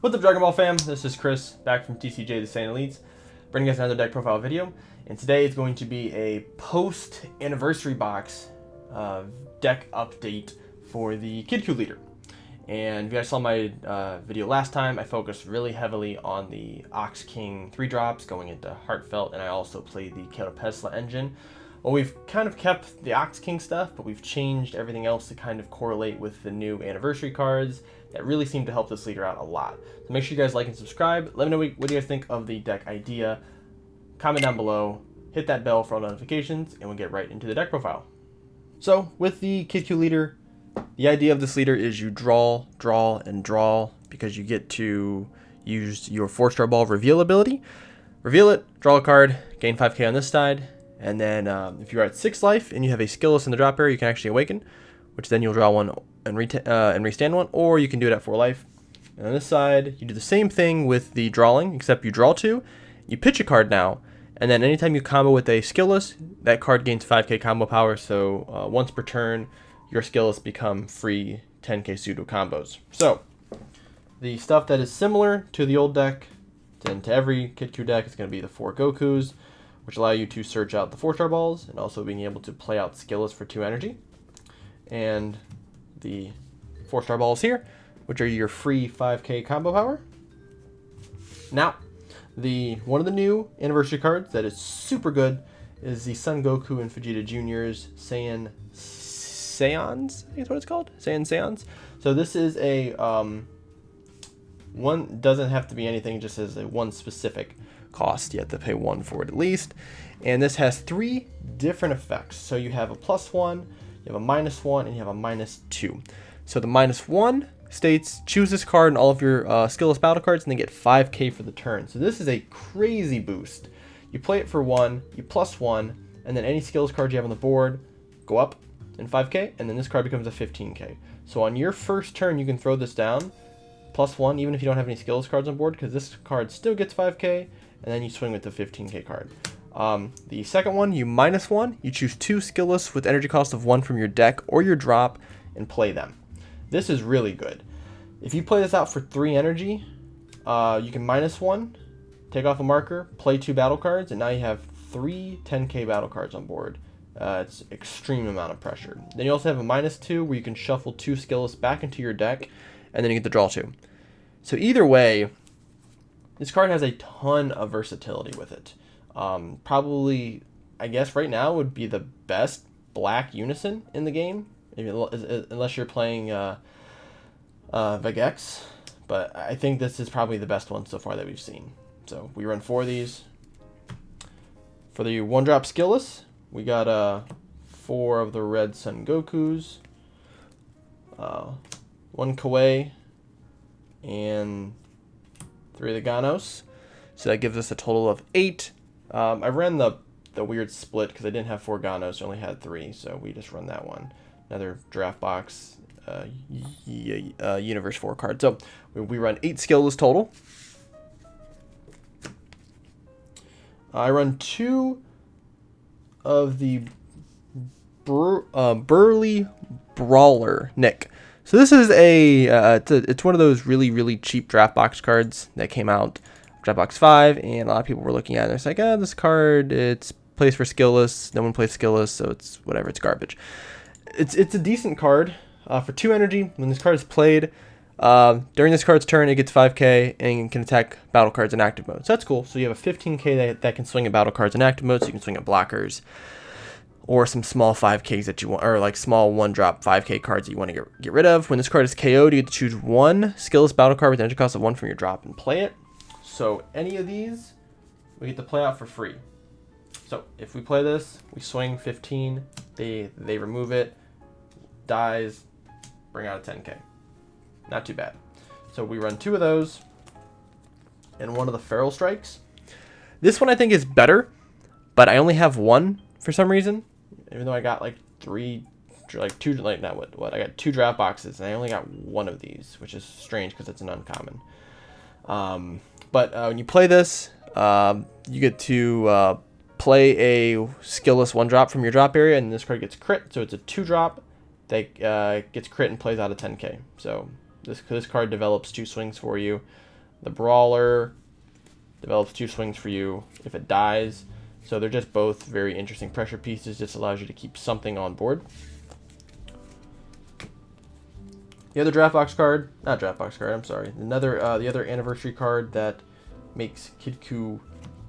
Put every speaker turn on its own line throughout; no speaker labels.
What's up, Dragon Ball fam? This is Chris, back from TCJ the Saiyan Elites, bringing us another deck profile video. And today is going to be a post-anniversary box deck update for the Kid-Ku leader. And if you guys saw my video last time, I focused really heavily on the Ox King 3-drops going into Heartfelt, and I also played the Ketopesla engine. Well, we've kind of kept the Ox King stuff, but we've changed everything else to kind of correlate with the new anniversary cards that really seem to help this leader out a lot. So make sure you guys like and subscribe. Let me know what you guys think of the deck idea. Comment down below, hit that bell for all notifications, and we'll get right into the deck profile. So with the Kid-Ku leader, the idea of this leader is you draw, and draw because you get to use your 4-star ball reveal ability. Reveal it, draw a card, gain 5k on this side, and then if you're at 6 life and you have a skillless in the drop area, you can actually awaken, which then you'll draw one and restand one, or you can do it at 4 life. And on this side, you do the same thing with the drawing, except you draw 2, you pitch a card now, and then anytime you combo with a skillless, that card gains 5k combo power, so once per turn, your skillless become free 10k pseudo combos. So, the stuff that is similar to the old deck, and to every Kid-Ku deck, is going to be the 4 Gokus, which allow you to search out the 4-star balls, and also being able to play out skillless for 2 energy. And the 4-star balls here, which are your free 5k combo power. Now, one of the new anniversary cards that is super good is the Son Goku and Vegeta Jr.'s Saiyan Saiyans, I think is what it's called? Saiyan Saiyans. So this is a, one doesn't have to be anything, just as a one specific cost. You have to pay 1 for it at least. And this has 3 different effects. So you have a +1, you have a -1, and you have a -2. So the -1 states choose this card in all of your skillless battle cards and then get 5k for the turn. So this is a crazy boost. You play it for 1, you +1, and then any skills cards you have on the board go up in 5k, and then this card becomes a 15k. So on your first turn, you can throw this down, +1, even if you don't have any skills cards on board, because this card still gets 5k, and then you swing with the 15k card. The second one, you -1, you choose 2 skillless with energy cost of 1 from your deck or your drop and play them. This is really good. If you play this out for 3 energy, you can -1, take off a marker, play 2 battle cards, and now you have 3 10k battle cards on board. It's extreme amount of pressure. Then you also have a -2 where you can shuffle 2 skillless back into your deck, and then you get to draw 2. So either way, this card has a ton of versatility with it. Probably, I guess right now would be the best black Unison in the game, unless you're playing Vegex. But I think this is probably the best one so far that we've seen. So we run 4 of these. For the 1-drop skillless, we got 4 of the red Son Gokus, 1 Kawaii, and 3 of the Ganos. So that gives us a total of 8. I ran the weird split because I didn't have 4 Ganos, I only had 3, so we just run that one. Another Draftbox Universe 4 card. So we run 8 skillless total. I run 2 of the Burly Brawler Nick. So this is it's one of those really cheap Draftbox cards that came out, Draftbox 5, and a lot of people were looking at it. It's like, this card, it's plays for skillless. No one plays skillless, so it's whatever. It's garbage. It's a decent card for 2 energy. When this card is played, during this card's turn, it gets 5k and can attack battle cards in active mode. So that's cool. So you have a 15k that can swing at battle cards in active mode. So you can swing at blockers, or some small 5ks that you want, or like small 1-drop 5k cards that you want to get rid of. When this card is KO'd, you get to choose 1 skillless battle card with energy cost of 1 from your drop and play it. So any of these, we get to play out for free. So if we play this, we swing 15, they remove it, dies, bring out a 10k. Not too bad. So we run 2 of those, and 1 of the Feral Strikes. This one I think is better, but I only have 1 for some reason. Even though I got like 2, like not what I got 2 draft boxes, and I only got 1 of these, which is strange because it's an uncommon. But when you play this, you get to play a skillless 1-drop from your drop area, and this card gets crit, so it's a 2-drop that gets crit and plays out of 10k. So this card develops 2 swings for you. The Brawler develops 2 swings for you if it dies. So they're just both very interesting pressure pieces. Just allows you to keep something on board. The other Draftbox card, not Draftbox card, I'm sorry. The other anniversary card that makes Kid-Ku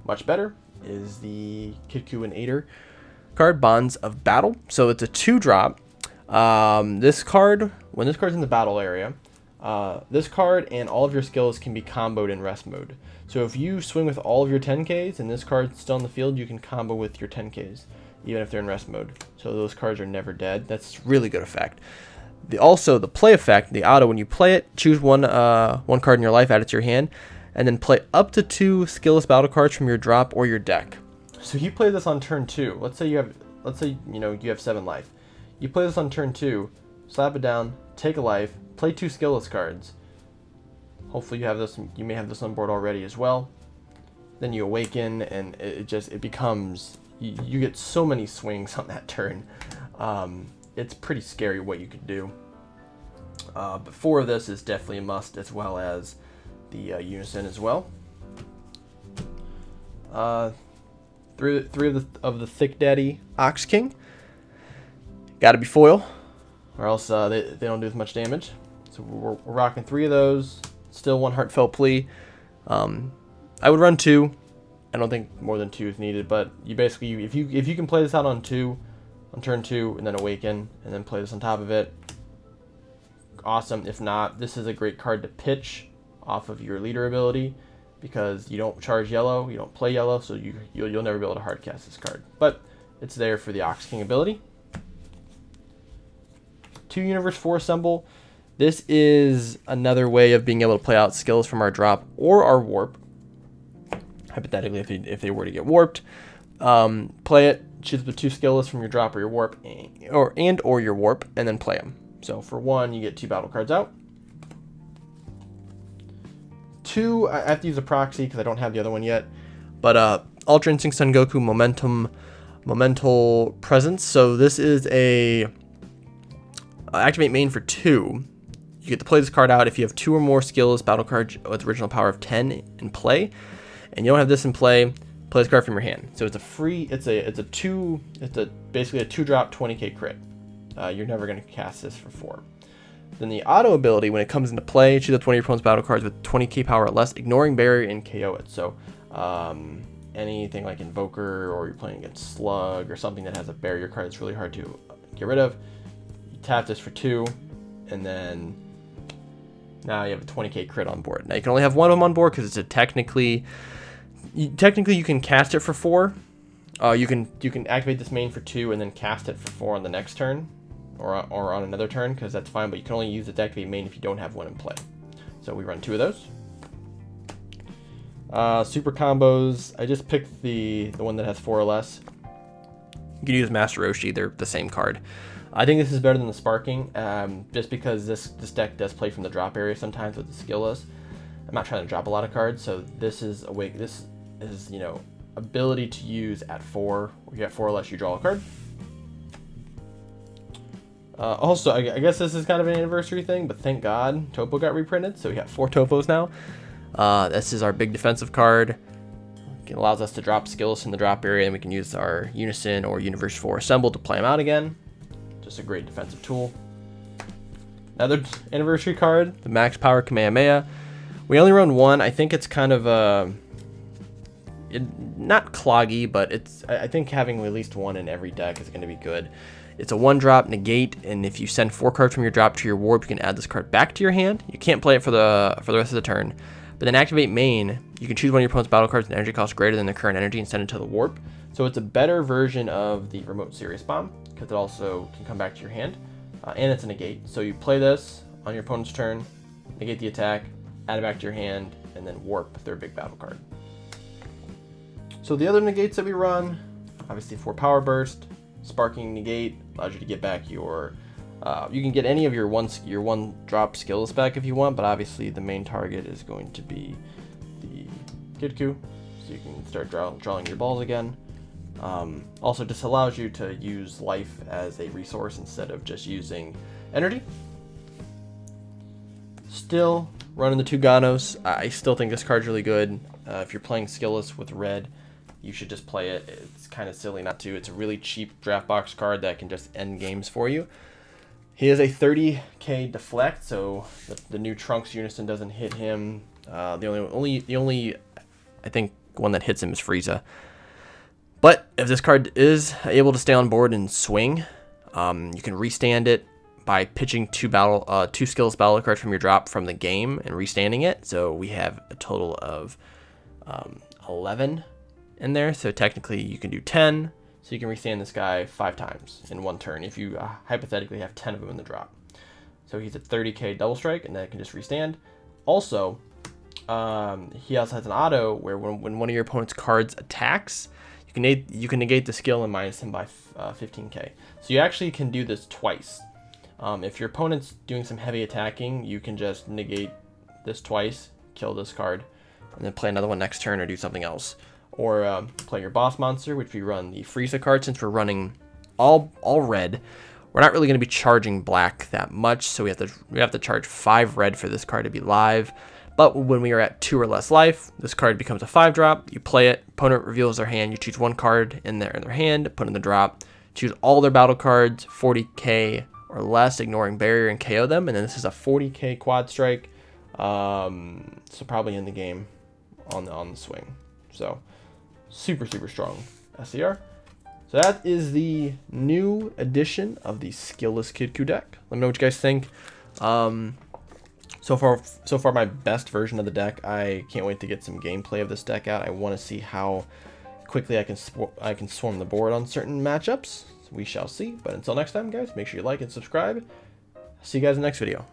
much better is the Kid-Ku and Aider card, Bonds of Battle. So it's a 2-drop. This card, when this card's in the battle area, this card and all of your skills can be comboed in rest mode. So if you swing with all of your 10Ks and this card's still in the field, you can combo with your 10Ks, even if they're in rest mode. So those cards are never dead. That's really good effect. Also, the play effect, the auto, when you play it, choose one card in your life, add it to your hand, and then play up to 2 skillless battle cards from your drop or your deck. So you play this on turn 2. Let's say you have 7 life. You play this on turn 2, slap it down, take a life, play 2 skillless cards. Hopefully you have this. You may have this on board already as well. Then you awaken, and it becomes, you get so many swings on that turn. It's pretty scary what you could do. But 4 of this is definitely a must, as well as the Unison as well. 3 of the Thick Daddy Ox King. Got to be foil, or else they don't do as much damage. So we're rocking 3 of those. Still one heartfelt plea. I would run 2. I don't think more than 2 is needed, but you basically, if you can play this out on turn 2, and then awaken, and then play this on top of it, awesome. If not, this is a great card to pitch off of your leader ability, because you don't charge yellow, you don't play yellow, so you'll never be able to hard cast this card. But it's there for the Ox King ability. 2 Universe 4 Assemble. This is another way of being able to play out skills from our drop or our warp. Hypothetically, if they were to get warped, play it, choose the 2 skillless from your drop or your warp, or your warp, and then play them. So for 1, you get 2 battle cards out. 2, I have to use a proxy because I don't have the other one yet. But Ultra Instinct Son Goku Momental Presence. So this is a activate main for 2. You get to play this card out if you have 2 or more skillless battle cards with original power of 10 in play, and you don't have this in play. Play this card from your hand. So it's a free. It's basically a 2-drop 20k crit. You're never going to cast this for 4. Then the auto ability, when it comes into play, choose up 20 of your opponent's battle cards with 20k power or less, ignoring barrier, and KO it. So anything like Invoker, or you're playing against Slug, or something that has a barrier card that's really hard to get rid of, you tap this for 2, and then now you have a 20k crit on board. Now you can only have 1 of them on board because it's a technically you can cast it for 4. You can activate this main for 2 and then cast it for 4 on the next turn, or on another turn, because that's fine. But you can only use the activate main if you don't have 1 in play. So we run 2 of those. Super combos. I just picked the one that has 4 or less. You can use Master Roshi. They're the same card. I think this is better than the Sparking, just because this deck does play from the drop area sometimes with the skillless. I'm not trying to drop a lot of cards, so this is ability to use at 4. Where you get 4 or less, you draw a card. Also, I guess this is kind of an anniversary thing, but thank God Topo got reprinted, so we got 4 Topos now. This is our big defensive card. It allows us to drop skills in the drop area, and we can use our Unison or Universe 4 Assemble to play them out again. Just a great defensive tool. Another anniversary card, the Max Power Kamehameha. We only run 1. I think it's kind of not cloggy, but I think having at least 1 in every deck is going to be good. It's a 1-drop negate, and if you send 4 cards from your drop to your warp, you can add this card back to your hand. You can't play it for the rest of the turn. But then activate main, you can choose one of your opponent's battle cards with an energy cost greater than the current energy and send it to the warp. So it's a better version of the Remote Serious Bomb, because it also can come back to your hand, and it's a negate. So you play this on your opponent's turn, negate the attack, add it back to your hand, and then warp their big battle card. So the other negates that we run, obviously 4 Power Burst, Sparking negate allows you to get back your. You can get any of your one drop skills back if you want, but obviously the main target is going to be the Kid-Ku, so you can start drawing your balls again. Also, just allows you to use life as a resource instead of just using energy. Still running the 2 Ganos. I still think this card's really good. If you're playing skillless with red, you should just play it. It's kind of silly not to. It's a really cheap draft box card that can just end games for you. He has a 30k deflect, so the new Trunks Unison doesn't hit him. The only I think one that hits him is Frieza. But if this card is able to stay on board and swing, you can restand it by pitching 2 skillless battle cards from your drop from the game and restanding it. So we have a total of 11 in there. So technically you can do 10. So you can restand this guy 5 times in 1 turn if you hypothetically have 10 of them in the drop. So he's at 30k double strike, and that can just restand. Also, he also has an auto where when one of your opponent's cards attacks, you can negate the skill and minus him by 15k. So you actually can do this twice. If your opponent's doing some heavy attacking, you can just negate this twice, kill this card, and then play another one next turn or do something else. Or play your boss monster, which we run the Frieza card. Since we're running all red, we're not really going to be charging black that much, so we have to charge 5 red for this card to be live. But when we are at 2 or less life, this card becomes a 5-drop. You play it, opponent reveals their hand, you choose 1 card in their hand, put in the drop, choose all their battle cards, 40k or less, ignoring barrier, and KO them. And then this is a 40k quad strike, so probably in the game on the swing. So super strong SCR. So that is the new edition of the skillless Kid-Ku deck. Let me know what you guys think. So far my best version of the deck. I can't wait to get some gameplay of this deck out. I want to see how quickly I can swarm the board on certain matchups. We shall see. But until next time, guys, make sure you like and subscribe. See you guys in the next video.